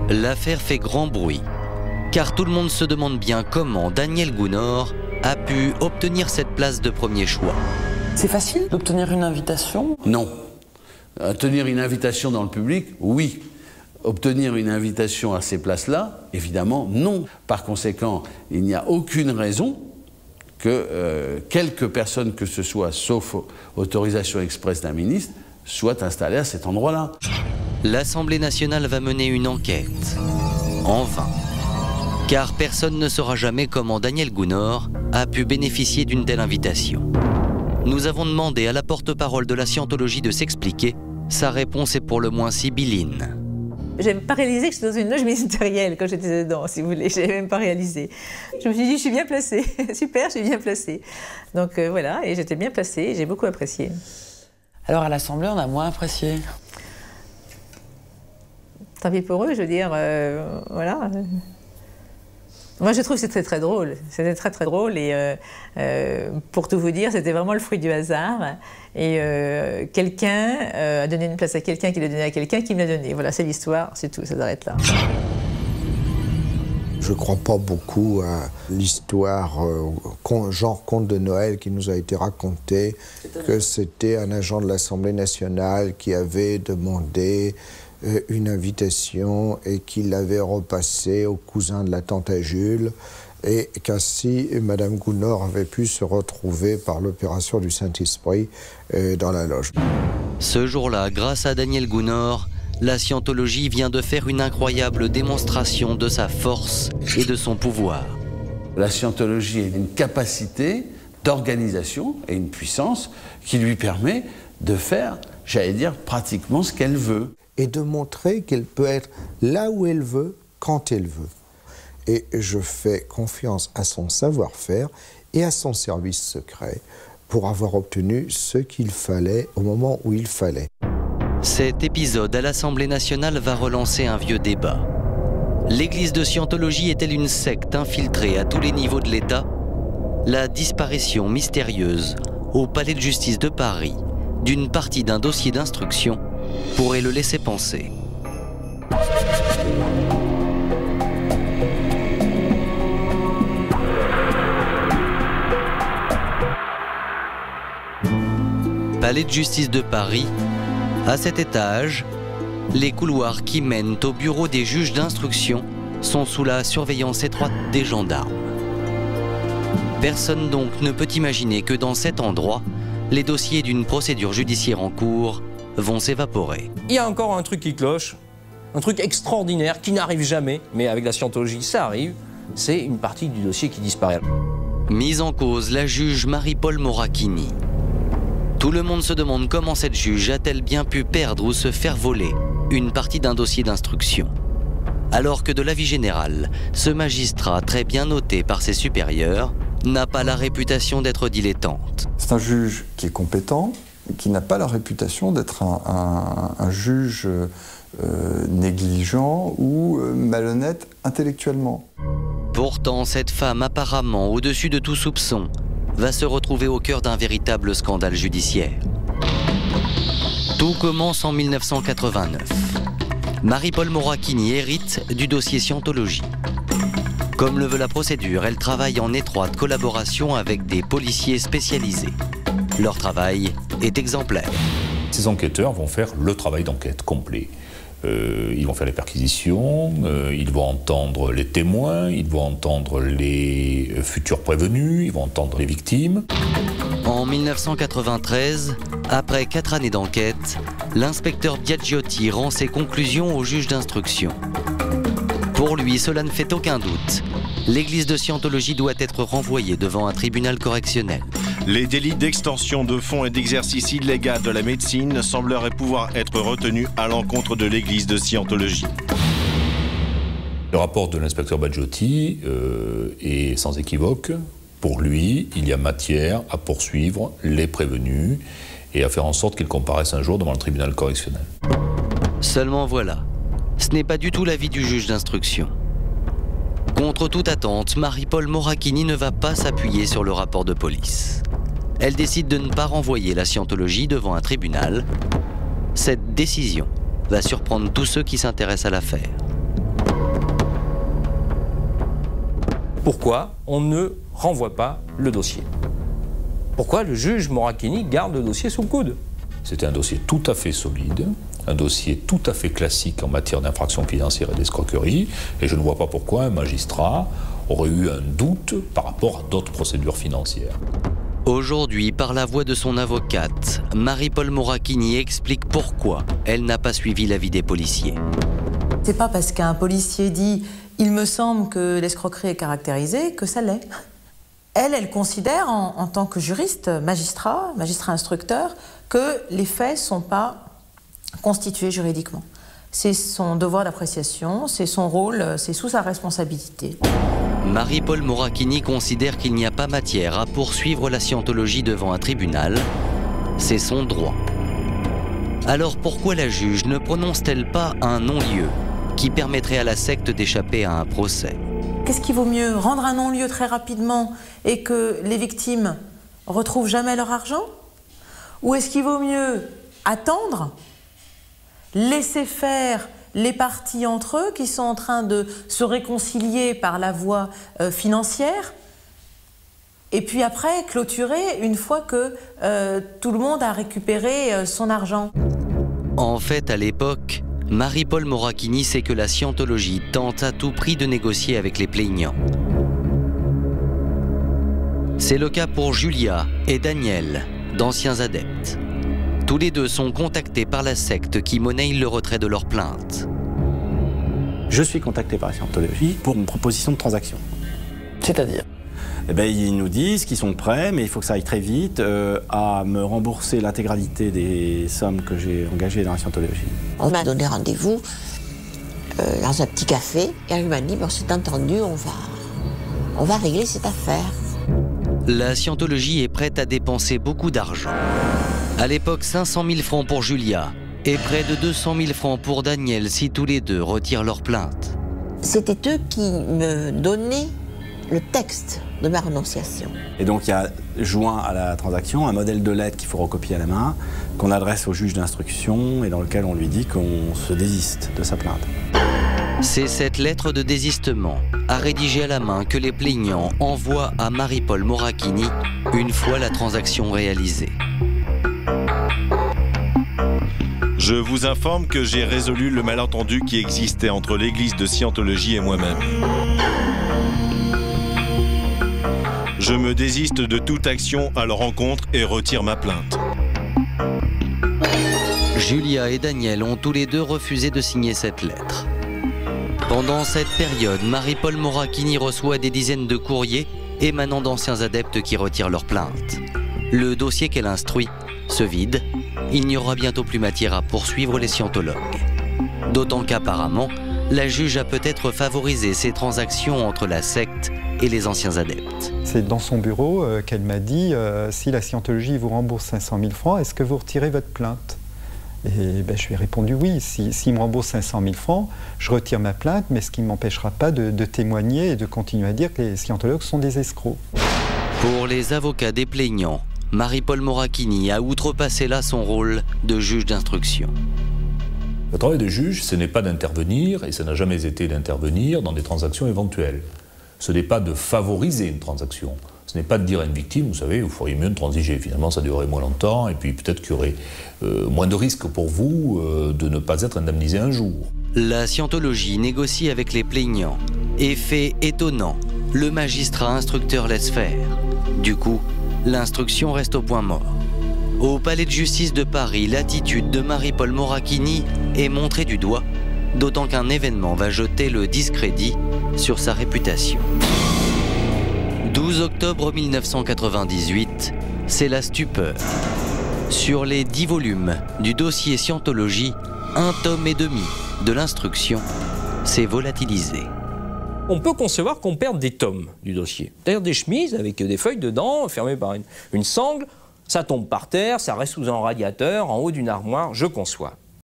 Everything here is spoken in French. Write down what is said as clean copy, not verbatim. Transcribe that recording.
L'affaire fait grand bruit, car tout le monde se demande bien comment Daniel Gounod a pu obtenir cette place de premier choix. C'est facile d'obtenir une invitation? Non. Obtenir une invitation dans le public, oui. Obtenir une invitation à ces places-là, évidemment, non. Par conséquent, il n'y a aucune raison que quelques personnes que ce soit, sauf autorisation expresse d'un ministre, soient installées à cet endroit-là. L'Assemblée nationale va mener une enquête. En vain. Car personne ne saura jamais comment Daniel Gounod a pu bénéficier d'une telle invitation. Nous avons demandé à la porte-parole de la Scientologie de s'expliquer. Sa réponse est pour le moins sibylline. Je n'avais pas réalisé que j'étais dans une loge ministérielle quand j'étais dedans, si vous voulez. Je n'avais même pas réalisé. Je me suis dit, je suis bien placée. Super, je suis bien placée. Donc voilà, et j'étais bien placée et j'ai beaucoup apprécié. Alors à l'Assemblée, on a moins apprécié. Tant pis pour eux, je veux dire, voilà. Moi, je trouve que c'était très drôle. C'était très, très drôle. Et pour tout vous dire, c'était vraiment le fruit du hasard. Et quelqu'un a donné une place à quelqu'un qui l'a donné à quelqu'un qui me l'a donné. Voilà, c'est l'histoire, c'est tout, ça s'arrête là. Je ne crois pas beaucoup à l'histoire, genre conte de Noël qui nous a été raconté, que c'était un agent de l'Assemblée nationale qui avait demandé une invitation et qu'il l'avait repassée au cousin de la tante à Jules, et qu'ainsi Madame Gounod avait pu se retrouver par l'opération du Saint-Esprit dans la loge. Ce jour-là, grâce à Daniel Gounod, la Scientologie vient de faire une incroyable démonstration de sa force et de son pouvoir. La Scientologie a une capacité d'organisation et une puissance qui lui permet de faire, j'allais dire, pratiquement ce qu'elle veut. Et de montrer qu'elle peut être là où elle veut, quand elle veut. Et je fais confiance à son savoir-faire et à son service secret pour avoir obtenu ce qu'il fallait au moment où il fallait. Cet épisode à l'Assemblée nationale va relancer un vieux débat. L'église de Scientologie est-elle une secte infiltrée à tous les niveaux de l'État? La disparition mystérieuse au palais de justice de Paris d'une partie d'un dossier d'instruction pourrait le laisser penser. Palais de justice de Paris, à cet étage, les couloirs qui mènent au bureau des juges d'instruction sont sous la surveillance étroite des gendarmes. Personne donc ne peut imaginer que dans cet endroit, les dossiers d'une procédure judiciaire en cours vont s'évaporer. Il y a encore un truc qui cloche, un truc extraordinaire qui n'arrive jamais, mais avec la Scientologie ça arrive, c'est une partie du dossier qui disparaît. Mise en cause la juge Marie-Paul Moracchini. Tout le monde se demande comment cette juge a-t-elle bien pu perdre ou se faire voler une partie d'un dossier d'instruction. Alors que de l'avis général, ce magistrat très bien noté par ses supérieurs n'a pas la réputation d'être dilettante. C'est un juge qui est compétent, qui n'a pas la réputation d'être un juge négligent ou malhonnête intellectuellement. Pourtant, cette femme apparemment au-dessus de tout soupçon va se retrouver au cœur d'un véritable scandale judiciaire. Tout commence en 1989. Marie-Paul Moracchini hérite du dossier Scientologie. Comme le veut la procédure, elle travaille en étroite collaboration avec des policiers spécialisés. Leur travail est exemplaire. Ces enquêteurs vont faire le travail d'enquête complet. Ils vont faire les perquisitions, ils vont entendre les témoins, ils vont entendre les futurs prévenus, ils vont entendre les victimes. En 1993, après 4 années d'enquête, l'inspecteur Biagiotti rend ses conclusions au juge d'instruction. Pour lui, cela ne fait aucun doute. L'église de Scientologie doit être renvoyée devant un tribunal correctionnel. Les délits d'extorsion de fonds et d'exercice illégal de la médecine sembleraient pouvoir être retenus à l'encontre de l'église de Scientologie. Le rapport de l'inspecteur Biagiotti est sans équivoque. Pour lui, il y a matière à poursuivre les prévenus et à faire en sorte qu'ils comparaissent un jour devant le tribunal correctionnel. Seulement voilà, ce n'est pas du tout l'avis du juge d'instruction. Contre toute attente, Marie-Paul Moracchini ne va pas s'appuyer sur le rapport de police. Elle décide de ne pas renvoyer la Scientologie devant un tribunal. Cette décision va surprendre tous ceux qui s'intéressent à l'affaire. Pourquoi on ne renvoie pas le dossier? Pourquoi le juge Moracchini garde le dossier sous le coude? C'était un dossier tout à fait solide, un dossier tout à fait classique en matière d'infraction financière et d'escroquerie, et je ne vois pas pourquoi un magistrat aurait eu un doute par rapport à d'autres procédures financières. Aujourd'hui, par la voix de son avocate, Marie-Paule Moracchini explique pourquoi elle n'a pas suivi l'avis des policiers. C'est pas parce qu'un policier dit « il me semble que l'escroquerie est caractérisée » que ça l'est. Elle considère en tant que juriste, magistrat instructeur, que les faits ne sont pas constitués juridiquement. C'est son devoir d'appréciation, c'est son rôle, c'est sous sa responsabilité. Marie-Paule Moracchini considère qu'il n'y a pas matière à poursuivre la scientologie devant un tribunal. C'est son droit. Alors pourquoi la juge ne prononce-t-elle pas un non-lieu qui permettrait à la secte d'échapper à un procès? Qu'est-ce qui vaut mieux? Rendre un non-lieu très rapidement et que les victimes retrouvent jamais leur argent? Ou est-ce qu'il vaut mieux attendre, laisser faire les parties entre eux qui sont en train de se réconcilier par la voie financière, et puis après clôturer une fois que tout le monde a récupéré son argent? En fait, à l'époque, Marie-Paule Moracchini sait que la scientologie tente à tout prix de négocier avec les plaignants. C'est le cas pour Julia et Daniel, d'anciens adeptes. Tous les deux sont contactés par la secte qui monnaie le retrait de leur plainte. Je suis contacté par la scientologie pour une proposition de transaction. C'est-à-dire? Eh bien, ils nous disent qu'ils sont prêts, mais il faut que ça aille très vite, à me rembourser l'intégralité des sommes que j'ai engagées dans la scientologie. On m'a donné rendez-vous dans un petit café, et elle m'a dit, bon, c'est entendu, on va régler cette affaire. La scientologie est prête à dépenser beaucoup d'argent. À l'époque, 500 000 francs pour Julia et près de 200 000 francs pour Daniel si tous les deux retirent leur plainte. C'était eux qui me donnaient le texte de ma renonciation. Et donc il y a joint à la transaction un modèle de lettre qu'il faut recopier à la main, qu'on adresse au juge d'instruction et dans lequel on lui dit qu'on se désiste de sa plainte. C'est cette lettre de désistement, à rédiger à la main, que les plaignants envoient à Marie-Paule Moracchini une fois la transaction réalisée. Je vous informe que j'ai résolu le malentendu qui existait entre l'église de Scientologie et moi-même. Je me désiste de toute action à leur encontre et retire ma plainte. Julia et Daniel ont tous les deux refusé de signer cette lettre. Pendant cette période, Marie-Paule Moracchini reçoit des dizaines de courriers émanant d'anciens adeptes qui retirent leur plainte. Le dossier qu'elle instruit se vide. Il n'y aura bientôt plus matière à poursuivre les scientologues. D'autant qu'apparemment, la juge a peut-être favorisé ces transactions entre la secte et les anciens adeptes. C'est dans son bureau qu'elle m'a dit si la scientologie vous rembourse 500 000 francs, est-ce que vous retirez votre plainte? Et je lui ai répondu oui. S'il me rembourse 500 000 francs, je retire ma plainte, mais ce qui ne m'empêchera pas de témoigner et de continuer à dire que les scientologues sont des escrocs. Pour les avocats des plaignants, Marie-Paule Moracchini a outrepassé là son rôle de juge d'instruction. Le travail de juge, ce n'est pas d'intervenir, et ça n'a jamais été d'intervenir dans des transactions éventuelles. Ce n'est pas de favoriser une transaction. Ce n'est pas de dire à une victime, vous savez, vous feriez mieux de transiger. Finalement, ça durerait moins longtemps, et puis peut-être qu'il y aurait moins de risques pour vous de ne pas être indemnisé un jour. La scientologie négocie avec les plaignants. Effet étonnant, le magistrat instructeur laisse faire. Du coup, l'instruction reste au point mort. Au palais de justice de Paris, l'attitude de Marie-Paule Moracchini est montrée du doigt, d'autant qu'un événement va jeter le discrédit sur sa réputation. 12 octobre 1998, c'est la stupeur. Sur les 10 volumes du dossier Scientologie, 1 tome et demi de l'instruction s'est volatilisé. On peut concevoir qu'on perde des tomes du dossier. C'est-à-dire des chemises avec des feuilles dedans, fermées par une sangle. Ça tombe par terre, ça reste sous un radiateur, en haut d'une armoire, je conçois.